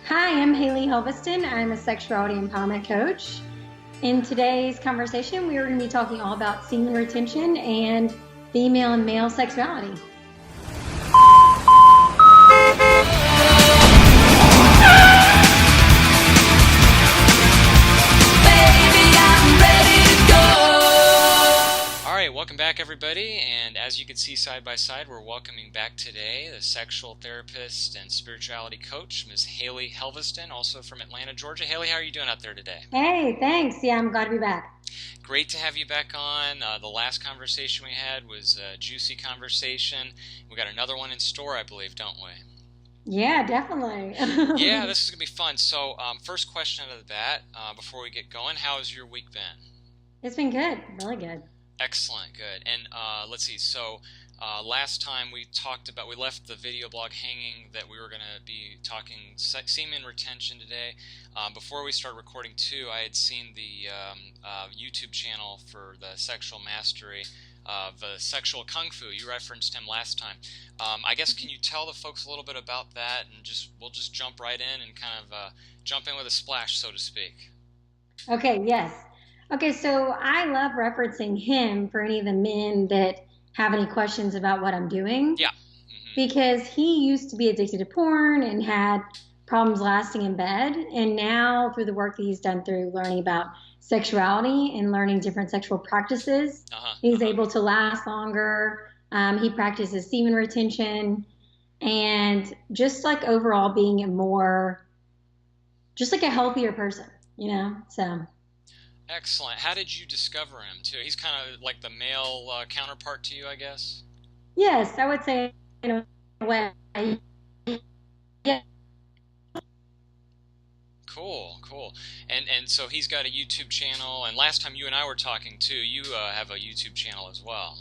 Hi, I'm Haley Helveston. I'm a sexuality empowerment coach. In today's conversation, we are going to be talking all about semen retention and female and male sexuality. Welcome back, everybody, and as you can see side by side, we're welcoming back today the sexual therapist and spirituality coach, Ms. Haley Helveston, also from Atlanta, Georgia. Haley, how are you doing out there today? Hey, thanks. Yeah, I'm glad to be back. Great to have you back on. The last conversation we had was a juicy conversation. We got another one in store, I believe, don't we? Yeah, definitely. Yeah, this is going to be fun. So, first question out of the bat, before we get going, how has your week been? It's been good, really good. Excellent, good. And let's see, so last time we left the video blog hanging that we were going to be talking semen retention today. Before we start recording too, I had seen the YouTube channel for the sexual mastery of sexual kung fu. You referenced him last time. I guess, can you tell the folks a little bit about that, and we'll just jump right in and kind of jump in with a splash, so to speak. Okay, yes. Okay, so I love referencing him for any of the men that have any questions about what I'm doing. Yeah. Because he used to be addicted to porn and had problems lasting in bed. And now through the work that he's done through learning about sexuality and learning different sexual practices, he's able to last longer. He practices semen retention and just like overall being just like a healthier person, so. Excellent. How did you discover him, too? He's kind of like the male counterpart to you, I guess? Yes, I would say in a way. Yeah. Cool. And so he's got a YouTube channel, and last time you and I were talking, too, you have a YouTube channel as well.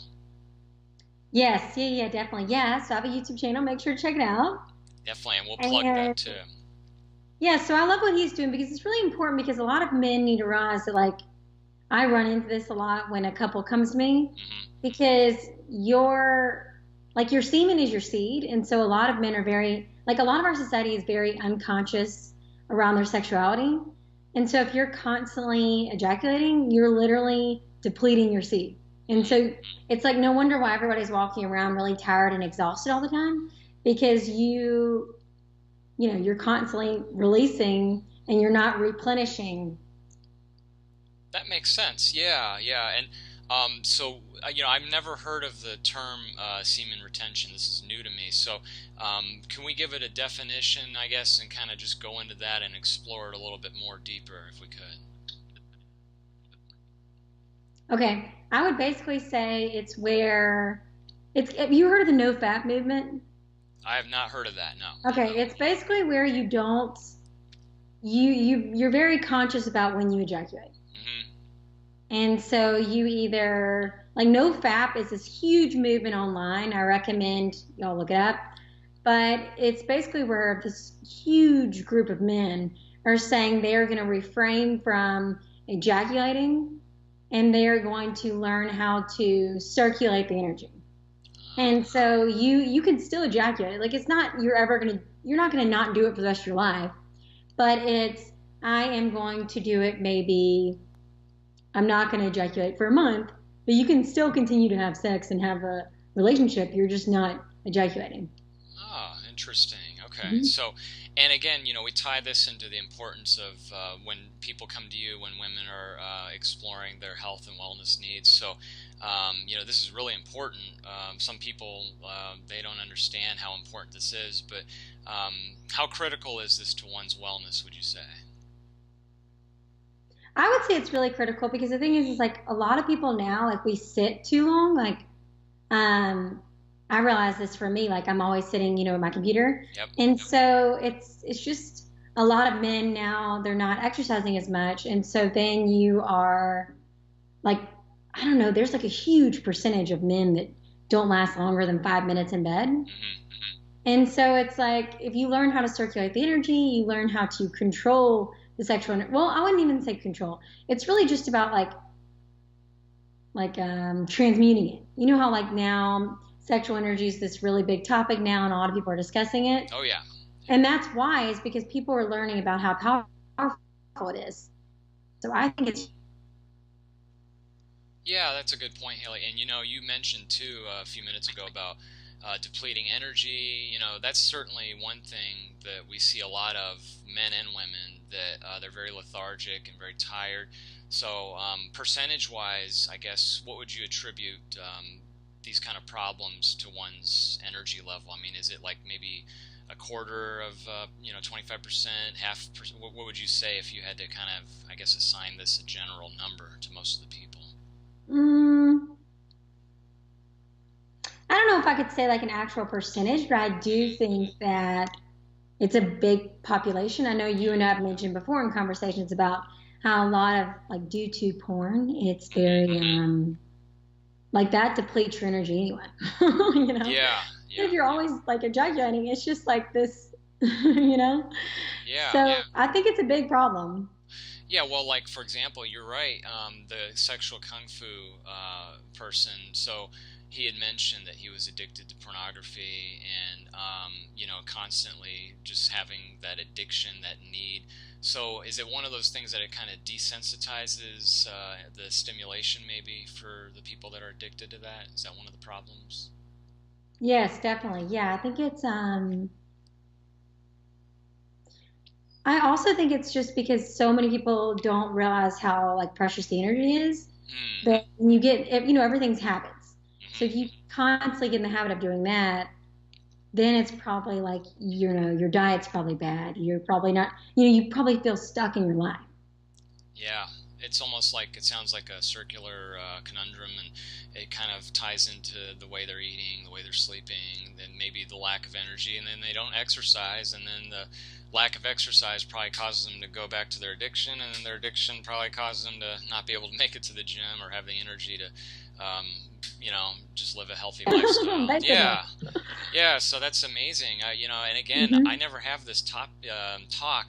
Yes, yeah, definitely. Yeah, so I have a YouTube channel. Make sure to check it out. Definitely, and we'll plug that, too. Yeah, so I love what he's doing because it's really important because a lot of men need to realize that, like, I run into this a lot when a couple comes to me because your semen is your seed. And so a lot of men are a lot of our society is very unconscious around their sexuality. And so if you're constantly ejaculating, you're literally depleting your seed. And so it's like no wonder why everybody's walking around really tired and exhausted all the time because you're constantly releasing and you're not replenishing. That makes sense. Yeah. And so, I've never heard of the term semen retention. This is new to me. So can we give it a definition, I guess, and kind of just go into that and explore it a little bit more deeper if we could? Okay. I would basically say have you heard of the no fap movement? I have not heard of that, no. Okay, it's basically where you're very conscious about when you ejaculate. And so you either, like no fap is this huge movement online. I recommend y'all look it up. But it's basically where this huge group of men are saying they are going to refrain from ejaculating and they are going to learn how to circulate the energy. And so you can still ejaculate. Like it's not you're not gonna not do it for the rest of your life. But I am going to do it maybe I'm not gonna ejaculate for a month, but you can still continue to have sex and have a relationship. You're just not ejaculating. Oh, interesting. Okay. So, and again, we tie this into the importance of when people come to you, when women are exploring their health and wellness needs. So, this is really important. Some people, they don't understand how important this is, but how critical is this to one's wellness, would you say? I would say it's really critical because the thing is like a lot of people now, like we sit too long, like, I realize this for me, like I'm always sitting, at my computer. Yep. And so it's just a lot of men now, they're not exercising as much. And so then you are like, I don't know, there's like a huge percentage of men that don't last longer than 5 minutes in bed. And so it's like, if you learn how to circulate the energy, you learn how to control the sexual energy. Well, I wouldn't even say control. It's really just about transmuting it. You know how like now sexual energy is this really big topic now and a lot of people are discussing it? Oh, yeah. And that's why, is because people are learning about how powerful it is. So I think it's... Yeah, that's a good point, Haley. And you mentioned too a few minutes ago about depleting energy. That's certainly one thing that we see a lot of, men and women, that they're very lethargic and very tired. So percentage-wise, I guess, what would you attribute these kind of problems to one's energy level? I mean, is it like maybe a quarter of 25%, half percent? What would you say if you had to kind of, I guess, assign this a general number to most of the people? I don't know if I could say like an actual percentage, but I do think that it's a big population. I know you and I have mentioned before in conversations about how a lot of, like, due to porn, it's very like that depletes your energy anyway. Yeah. If you're always like ejaculating, it's just like this, Yeah. So I think it's a big problem. Yeah, well, like, for example, you're right, the sexual kung fu person, so he had mentioned that he was addicted to pornography and, constantly just having that addiction, that need. So is it one of those things that it kind of desensitizes the stimulation maybe for the people that are addicted to that? Is that one of the problems? Yes, definitely. Yeah, I think it's I also think it's just because so many people don't realize how, like, precious the energy is, that when you get, everything's habits. So if you constantly get in the habit of doing that, then it's probably like, your diet's probably bad. You're probably not, you probably feel stuck in your life. Yeah, it's almost like, it sounds like a circular conundrum, and it kind of ties into the way they're eating, the way they're sleeping, then maybe the lack of energy, and then they don't exercise, and then the lack of exercise probably causes them to go back to their addiction, and then their addiction probably causes them to not be able to make it to the gym or have the energy to just live a healthy lifestyle. Yeah, so that's amazing. And again, I never have this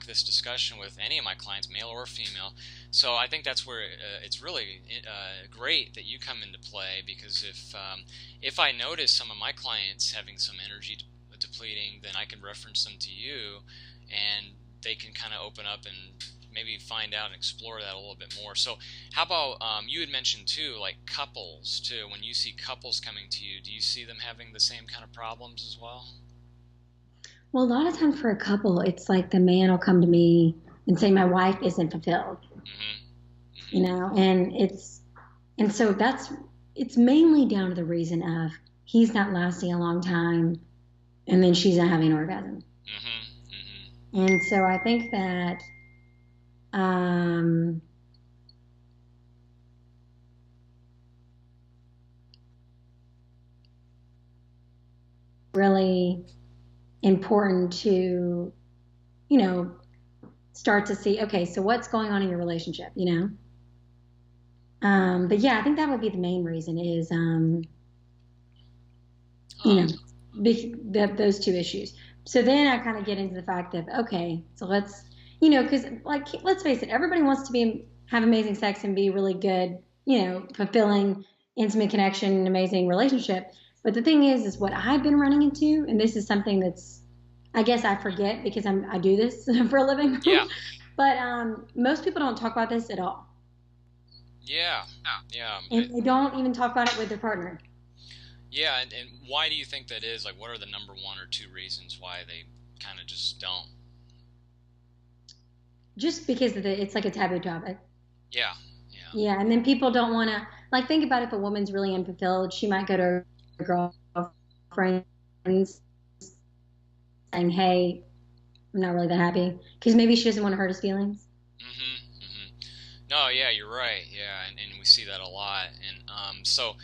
this discussion with any of my clients, male or female. So I think that's where it's really great that you come into play, because if I notice some of my clients having some energy depleting, then I can reference them to you, and they can kind of open up and maybe find out and explore that a little bit more. So how about, you had mentioned too, like couples too. When you see couples coming to you, do you see them having the same kind of problems as well? Well, a lot of times for a couple, it's like the man will come to me and say, my wife isn't fulfilled, and so it's mainly down to the reason of he's not lasting a long time, and then she's not having an orgasm. And so I think that really important to, start to see, okay, so what's going on in your relationship, But yeah, I think that would be the main reason is, those two issues. So then I kind of get into the fact of, okay, so let's, because, like, let's face it, everybody wants to have amazing sex and be really good, fulfilling, intimate connection, amazing relationship. But the thing is what I've been running into, and this is something that's, I guess I forget because I do this for a living. Yeah. But most people don't talk about this at all. Yeah. And they don't even talk about it with their partner. Yeah, and why do you think that is? Like, what are the number one or two reasons why they kind of just don't? Just because it's like a taboo topic. Yeah. Yeah, and then people don't want to, like, think about if a woman's really unfulfilled, she might go to her girlfriends saying, hey, I'm not really that happy, because maybe she doesn't want to hurt his feelings. No, yeah, you're right. Yeah, and we see that a lot. And so,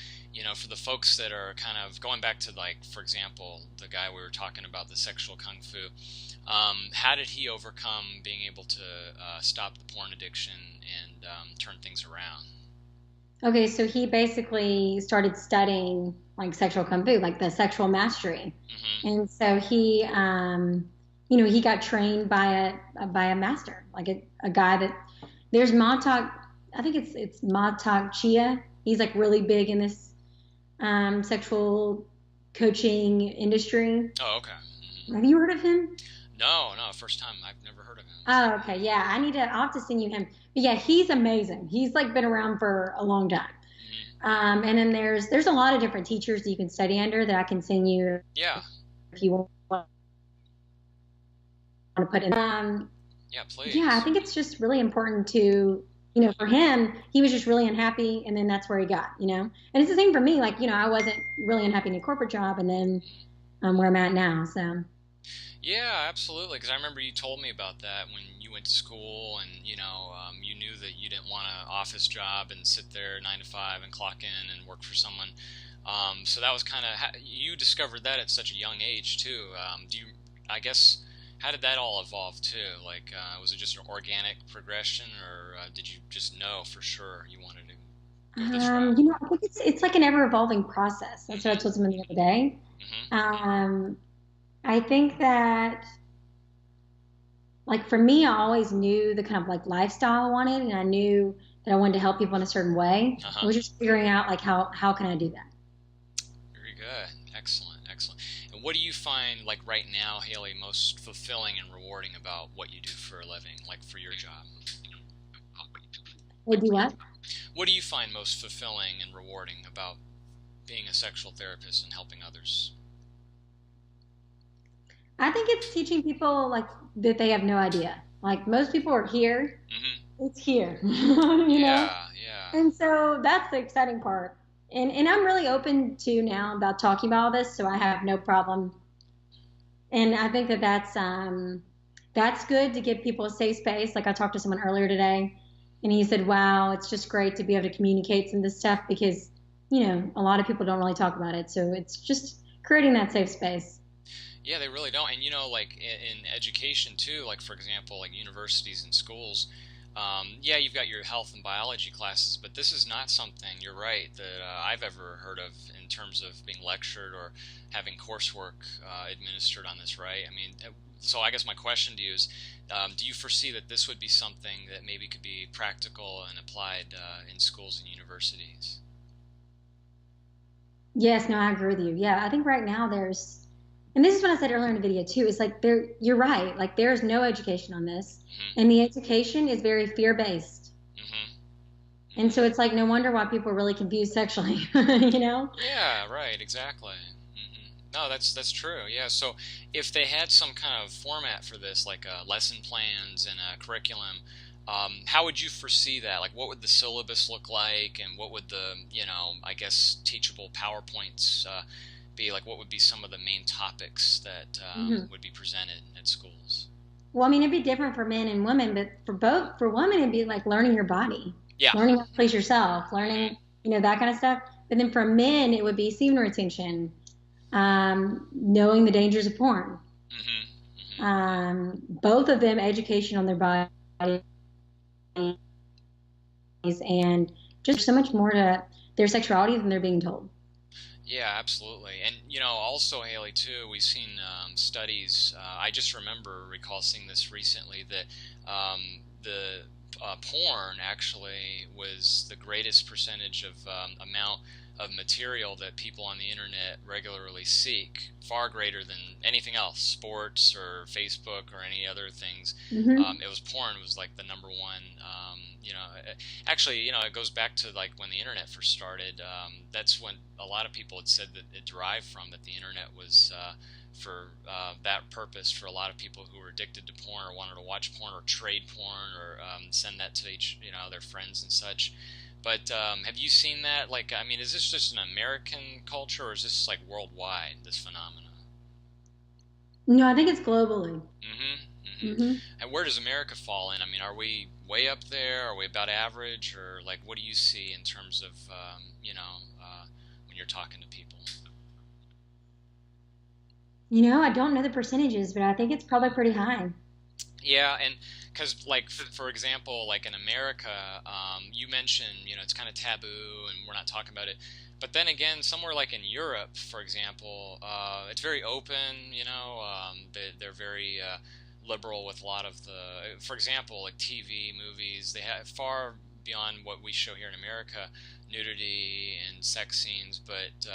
for the folks that are kind of going back to, like, for example, the guy we were talking about, the sexual kung fu, how did he overcome being able to stop the porn addiction and turn things around? Okay, so he basically started studying, like, sexual kung fu, like the sexual mastery. And so he, he got trained by a master, like a guy that, there's Montauk, I think it's Montauk Chia. He's, like, really big in this sexual coaching industry. Oh, okay. Have you heard of him? No, no, first time. I've never heard of him. Oh, okay. Yeah, I'll have to send you him. But yeah, he's amazing. He's like been around for a long time. Hmm. And then there's a lot of different teachers that you can study under that I can send you Yeah, if you want to put in. yeah, Yeah, I please. think it's just really important to, for him, he was just really unhappy, and then that's where he got, and it's the same for me. Like, I wasn't really unhappy in a corporate job, and then where I'm at now. So, Yeah, absolutely. Because I remember you told me about that when you went to school, and you knew that you didn't want an office job and sit there 9 to 5 and clock in and work for someone. So that was kind of you discovered that at such a young age too. I guess, how did that all evolve too? Like, was it just an organic progression, or did you just know for sure you wanted to go this route? I think it's like an ever evolving process. That's what I Hmm. told someone the other day. Hmm. Um, I think that, like for me, I always knew the kind of like lifestyle I wanted, and I knew that I wanted to help people in a certain way. I Uh-huh. was just figuring out like how can I do that. Very good. Excellent. Excellent. And what do you find, like right now, Haley, most fulfilling and rewarding about what you do for a living, like for your job? Would do what? What do you find most fulfilling and rewarding about being a sexual therapist and helping others? I think it's teaching people like that they have no idea. Like most people are here, Hmm. it's here, you know? Yeah, yeah. And so that's the exciting part. And I'm really open to now about talking about all this, so I have no problem. And I think that that's good to give people a safe space. Like I talked to someone earlier today, and he said, "Wow, it's just great to be able to communicate some of this stuff because, a lot of people don't really talk about it. So it's just creating that safe space." Yeah, they really don't. And like in education too, like for example, like universities and schools, yeah, you've got your health and biology classes, but this is not something, you're right, that I've ever heard of in terms of being lectured or having coursework administered on this, right? I mean, so I guess my question to you is, do you foresee that this would be something that maybe could be practical and applied in schools and universities? Yes, no, I agree with you. Yeah, I think right now and this is what I said earlier in the video too, is like you're right. Like there's no education on this, Hmm. and the education is very fear-based. Hmm. And so Hmm. it's like no wonder why people are really confused sexually, you know? Yeah, right, exactly. Hmm. No, that's true. Yeah, so if they had some kind of format for this, like lesson plans and a curriculum, how would you foresee that? Like, what would the syllabus look like, and what would the, I guess, teachable PowerPoints be? Like, what would be some of the main topics that Hmm. would be presented at schools? Well, I mean, it'd be different for men and women, but for women, it'd be like learning your body, Yeah. learning how to please yourself, Hmm. learning, that kind of stuff. But then for men, it would be semen retention, knowing the dangers of porn, Hmm. Hmm. both of them education on their bodies, and just so much more to their sexuality than they're being told. Yeah, absolutely. And, also, Haley, too, we've seen studies. I just recall seeing this recently that the porn actually was the greatest percentage of amount of material that people on the internet regularly seek, far greater than anything else, sports or Facebook or any other things. Hmm. It was porn was like the number one. Actually, it goes back to like when the internet first started. That's when a lot of people had said that it derived from that the internet was for that purpose for a lot of people who were addicted to porn or wanted to watch porn or trade porn or send that to their friends and such. But have you seen that? Like, I mean, is this just an American culture, or is this like worldwide, this phenomena? No, I think it's globally. Mm-hmm. Mm-hmm. Hmm. And where does America fall in? I mean, are we way up there? Are we about average? Or like, what do you see in terms of, when you're talking to people? I don't know the percentages, but I think it's probably pretty high. Yeah, and because like for example, like in America, you mentioned it's kind of taboo and we're not talking about it. But then again, somewhere like in Europe, for example, it's very open. They're very liberal with a lot of for example, like TV, movies. They have far beyond what we show here in America, nudity and sex scenes. But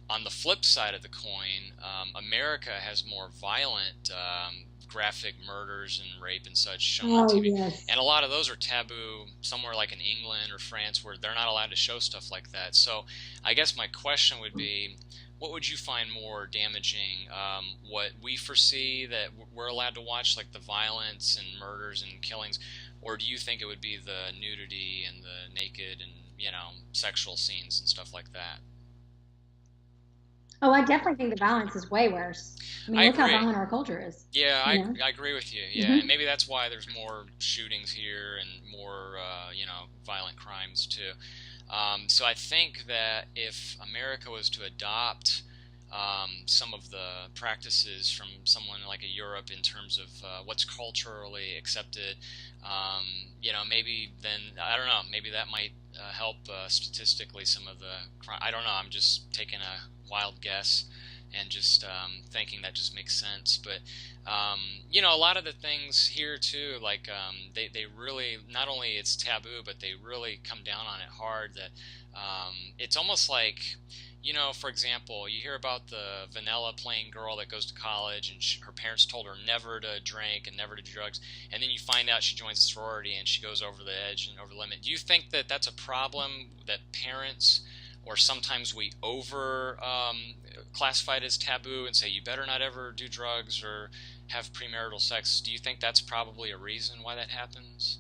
on the flip side of the coin, America has more violent graphic murders and rape and such shown on Oh, TV. yes. And a lot of those are taboo somewhere like in England or France, where they're not allowed to show stuff like that. So I guess my question would be, what would you find more damaging? What we foresee that we're allowed to watch, like the violence and murders and killings, or do you think it would be the nudity and the naked and, you know, sexual scenes and stuff like that? Oh, I definitely think the violence is way worse. I mean, I look how agree. violent our culture is. Yeah, You know? I agree with you. Yeah, and Hmm. maybe that's why there's more shootings here and more, you know, violent crimes too. So I think that if America was to adopt some of the practices from someone like a Europe in terms of what's culturally accepted, um, you know, maybe then I don't know, maybe that might help statistically some of the crime. I don't know. I'm just taking a wild guess and just thinking that just makes sense. But you know, a lot of the things here too, like they really not only it's taboo, but they really come down on it hard. That it's almost like, you know, for example, you hear about the vanilla plain girl that goes to college and her parents told her never to drink and never to do drugs, and then you find out she joins a sorority and she goes over the edge and over the limit. Do you think that that's a problem that parents, or sometimes we over classify it as taboo and say you better not ever do drugs or have premarital sex? Do you think that's probably a reason why that happens?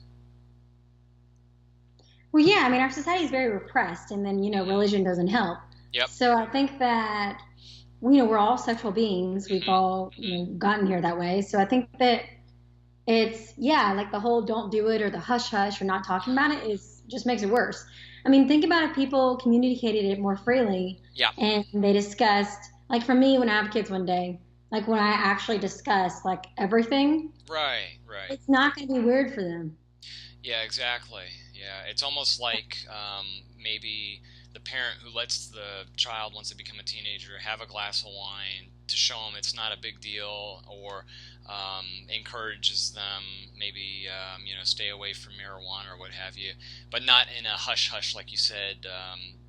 Well, yeah, I mean, our society is very repressed, and then, Hmm. religion doesn't help. Yep. So I think that, we're all sexual beings. We've Hmm. all, Hmm. gotten here that way. So I think that it's, yeah, like the whole don't do it or the hush hush or not talking about it is just makes it worse. I mean, think about if people communicated it more freely Yeah. and they discussed, like for me, when I have kids one day, like when I actually discuss like everything, Right. Right. it's not going to be weird for them. Yeah, exactly. Yeah, it's almost like maybe the parent who lets the child, once they become a teenager, have a glass of wine to show them it's not a big deal, or encourages them maybe you know, stay away from marijuana or what have you, but not in a hush hush like you said.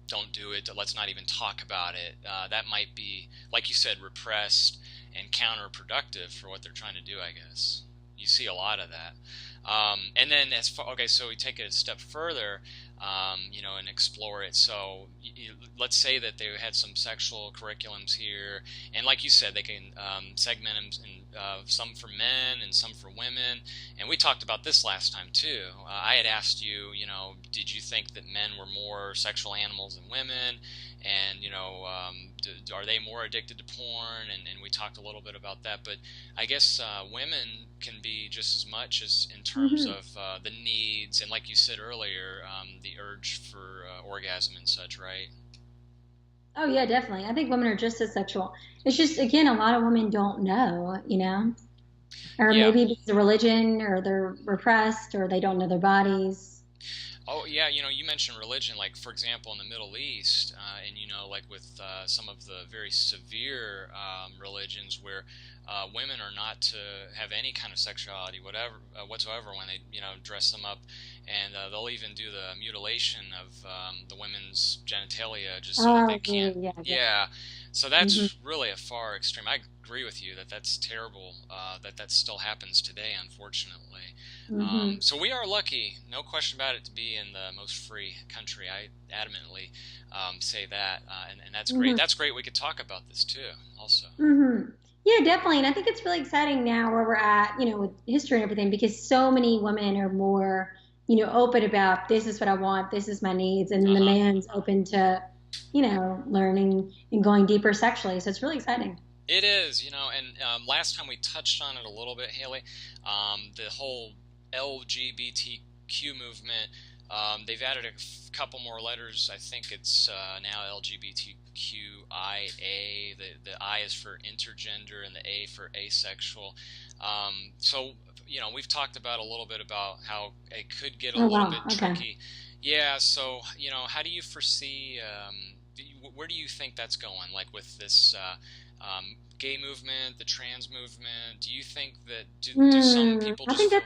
Don't do it. Let's not even talk about it. That might be, like you said, repressed and counterproductive for what they're trying to do, I guess. You see a lot of that. And then as far, okay, so we take it a step further, you know, and explore it. So let's say that they had some sexual curriculums here, and like you said, they can segment them in some for men and some for women. And we talked about this last time too. I had asked you, you know, did you think that men were more sexual animals than women? And you know, are they more addicted to porn? And we talked a little bit about that. But I guess women can be just as much as in terms Hmm. of the needs, and like you said earlier, the urge for orgasm and such, right? Oh yeah, definitely. I think women are just as sexual. It's just again, a lot of women don't know, or Yeah. maybe it's a religion, or they're repressed, or they don't know their bodies. Oh, yeah. You know, you mentioned religion, like for example, in the Middle East, and you know, like with some of the very severe religions where women are not to have any kind of sexuality, whatever whatsoever, when they, you know, dress them up, and they'll even do the mutilation of the women's genitalia just so that they Oh can't. yeah, yeah. Yeah. So Hmm. that's really a far extreme. I agree with you that that's terrible. That that still happens today, unfortunately. Hmm. So we are lucky, no question about it, to be in the most free country. I adamantly say that, and that's great. Hmm. That's great. We could talk about this too, also. Hmm. Yeah, definitely. And I think it's really exciting now where we're at, with history and everything, because so many women are more, open about this is what I want, this is my needs, and then Uh the huh. man's open to, learning and going deeper sexually. So it's really exciting. It is, you know, and last time we touched on it a little bit, Haley. The whole LGBTQ movement. They've added a couple more letters. I think it's now LGBTQIA. The I is for intergender and the A for asexual. So, you know, we've talked about a little bit about how it could get a Oh little wow. bit Okay. tricky. Yeah, so, you know, how do you foresee, where do you think that's going? Like with this gay movement, the trans movement, do you think that, do some people I just think feel.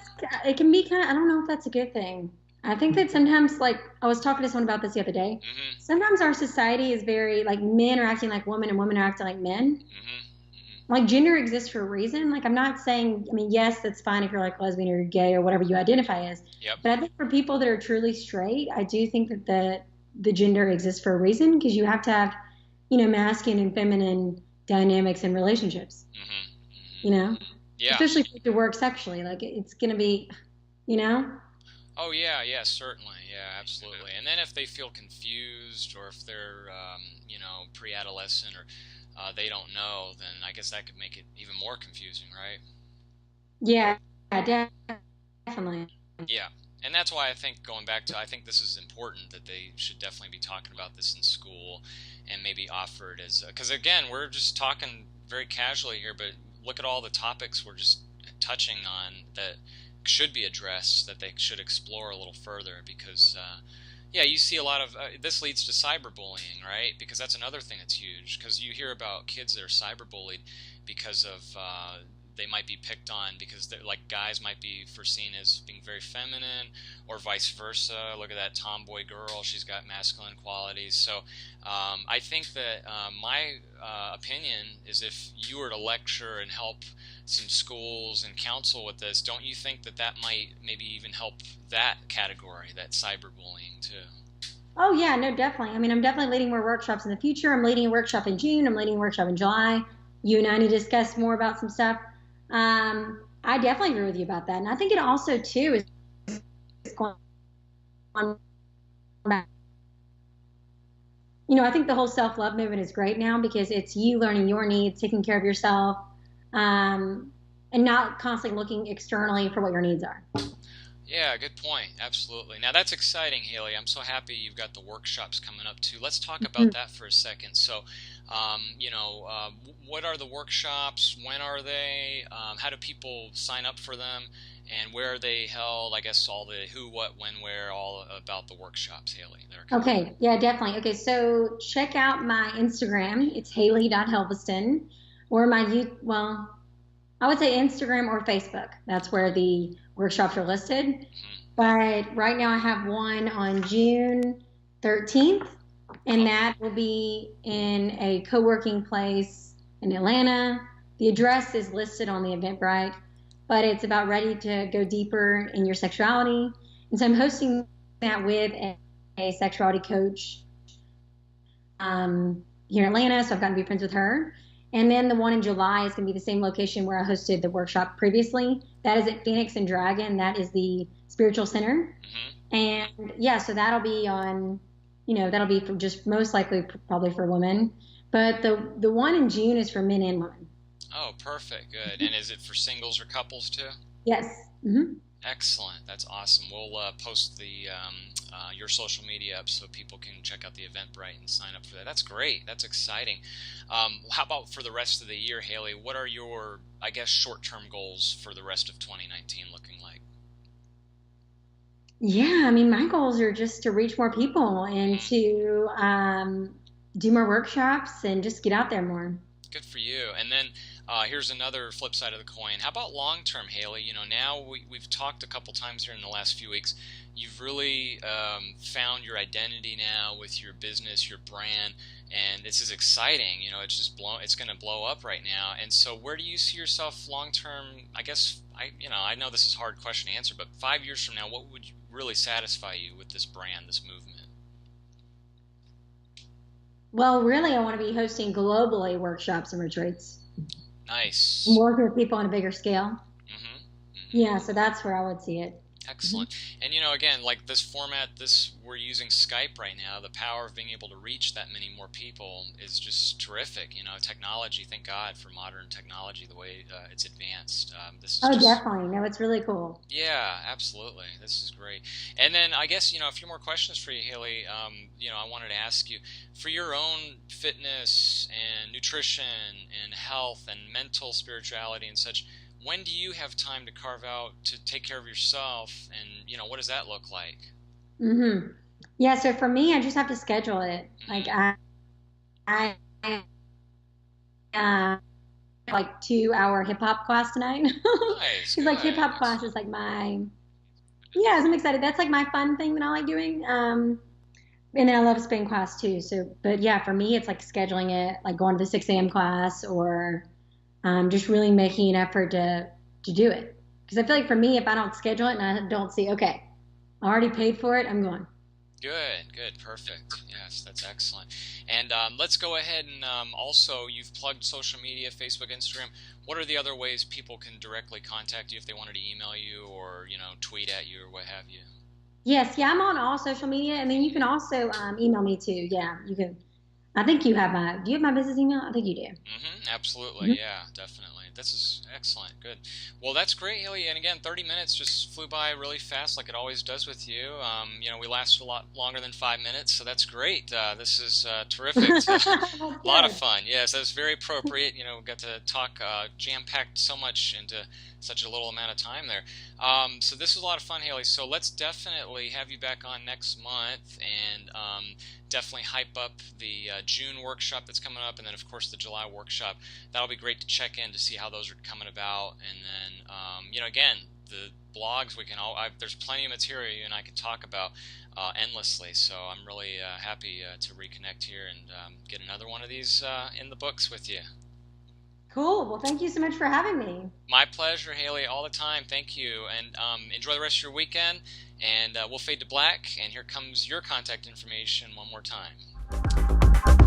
it can be kind of, I don't know if that's a good thing. I think that sometimes, like, I was talking to someone about this the other day. Hmm. Sometimes our society is very, like, men are acting like women and women are acting like men. Hmm. like gender exists for a reason. Like I'm not saying, I mean, yes, that's fine if you're like lesbian or gay or whatever you identify as. Yep. But I think for people that are truly straight, I do think that the gender exists for a reason, because you have to have, masculine and feminine dynamics in relationships. Mm-hmm. You know, yeah. Especially if you work sexually, like it's gonna be, Oh yeah, certainly, yeah, absolutely. And then if they feel confused, or if they're, pre-adolescent, or they don't know, then I guess that could make it even more confusing, right? Yeah, definitely. Yeah, and that's why I think, going back to, I think this is important, that they should definitely be talking about this in school, and maybe offered as, because again, we're just talking very casually here, but look at all the topics we're just touching on that should be addressed, that they should explore a little further, because yeah, you see a lot of this leads to cyberbullying, right? Because that's another thing that's huge, because you hear about kids that are cyberbullied because of they might be picked on because they're like, guys might be foreseen as being very feminine, or vice versa. Look at that tomboy girl, she's got masculine qualities. So I think that my opinion is, if you were to lecture and help some schools and counsel with this, don't you think that that might maybe even help that category, that cyberbullying too? Oh yeah, no, definitely. I mean, I'm definitely leading more workshops in the future. I'm leading a workshop in June. I'm leading a workshop in July. You and I need to discuss more about some stuff. I definitely agree with you about that. And I think it also too is going on. I think the whole self-love movement is great now, because it's you learning your needs, taking care of yourself, and not constantly looking externally for what your needs are. Yeah, good point. Absolutely. Now that's exciting, Haley. I'm so happy you've got the workshops coming up too. Let's talk about that for a second. So, what are the workshops? When are they? How do people sign up for them? And where are they held? I guess all the who, what, when, where, all about the workshops, Haley. Okay, yeah, definitely. Okay, so check out my Instagram. It's haley.helveston, or my well, I would say Instagram or Facebook. That's where the workshops are listed. Mm-hmm. But right now I have one on June 13th, and that will be in a co-working place in Atlanta. The address is listed on the Eventbrite, but it's about ready to go deeper in your sexuality. And so I'm hosting that with a sexuality coach here in Atlanta, so I've gotten to be friends with her. And then the one in July is going to be the same location where I hosted the workshop previously. That is at Phoenix and Dragon. That is the Spiritual Center. Mm-hmm. And yeah, so that'll be on, that'll be for just most likely probably for women. But the one in June is for men and women. Oh, perfect. Good. And is it for singles or couples too? Yes. Mm-hmm. Excellent. That's awesome. We'll post the your social media up so people can check out the Eventbrite and sign up for that. That's great. That's exciting. How about for the rest of the year, Haley? What are your, I guess, short-term goals for the rest of 2019 looking like? Yeah, I mean, my goals are just to reach more people and to do more workshops and just get out there more. Good for you. And then here's another flip side of the coin. How about long-term, Haley? Now we've talked a couple times here in the last few weeks. You've really found your identity now with your business, your brand, and this is exciting. It's just it's going to blow up right now. And so, where do you see yourself long-term? I guess I know this is a hard question to answer, but 5 years from now, what would really satisfy you with this brand, this movement? Well, really, I want to be hosting globally workshops and retreats. Nice. And working with people on a bigger scale. Mm-hmm. Mm-hmm. Yeah, so that's where I would see it. Excellent. Mm-hmm. And again, like this format, we're using Skype right now. The power of being able to reach that many more people is just terrific. Technology. Thank God for modern technology, the way it's advanced. This is definitely. No, it's really cool. Yeah, absolutely. This is great. And then I guess a few more questions for you, Haley. I wanted to ask you, for your own fitness and nutrition and health and mental spirituality and such, when do you have time to carve out to take care of yourself, and what does that look like? Mm-hmm. Yeah, so for me, I just have to schedule it. Mm-hmm. Like I like 2-hour hip hop class tonight. Nice. It's like hip hop class is like I'm excited. That's like my fun thing that I like doing. And then I love spin class too. So, but yeah, for me, it's like scheduling it, like going to the 6 a.m. class or just really making an effort to do it. Because I feel like for me, if I don't schedule it and I don't see, okay, I already paid for it, I'm going. Good, perfect. Yes, that's excellent. And let's go ahead and also, you've plugged social media, Facebook, Instagram. What are the other ways people can directly contact you if they wanted to email you or, tweet at you or what have you? Yes, yeah, I'm on all social media, and then you can also email me too. Yeah, you can. I think you have my. Do you have my business email? I think you do. Absolutely, yeah, definitely. This is excellent. Good. Well, that's great, Haley. And again, 30 minutes just flew by really fast, like it always does with you. We lasted a lot longer than 5 minutes, so that's great. This is terrific. A lot of fun. Yes, that's very appropriate. We got to talk jam-packed so much into such a little amount of time there. So this was a lot of fun, Haley. So let's definitely have you back on next month and definitely hype up the June workshop that's coming up, and then of course the July workshop. That'll be great to check in to see how those are coming about. And then again, the blogs, there's plenty of material you and I can talk about endlessly. So I'm really happy to reconnect here and get another one of these in the books with you. Cool. Well, thank you so much for having me. My pleasure, Haley, all the time. Thank you. And enjoy the rest of your weekend. And we'll fade to black. And here comes your contact information one more time.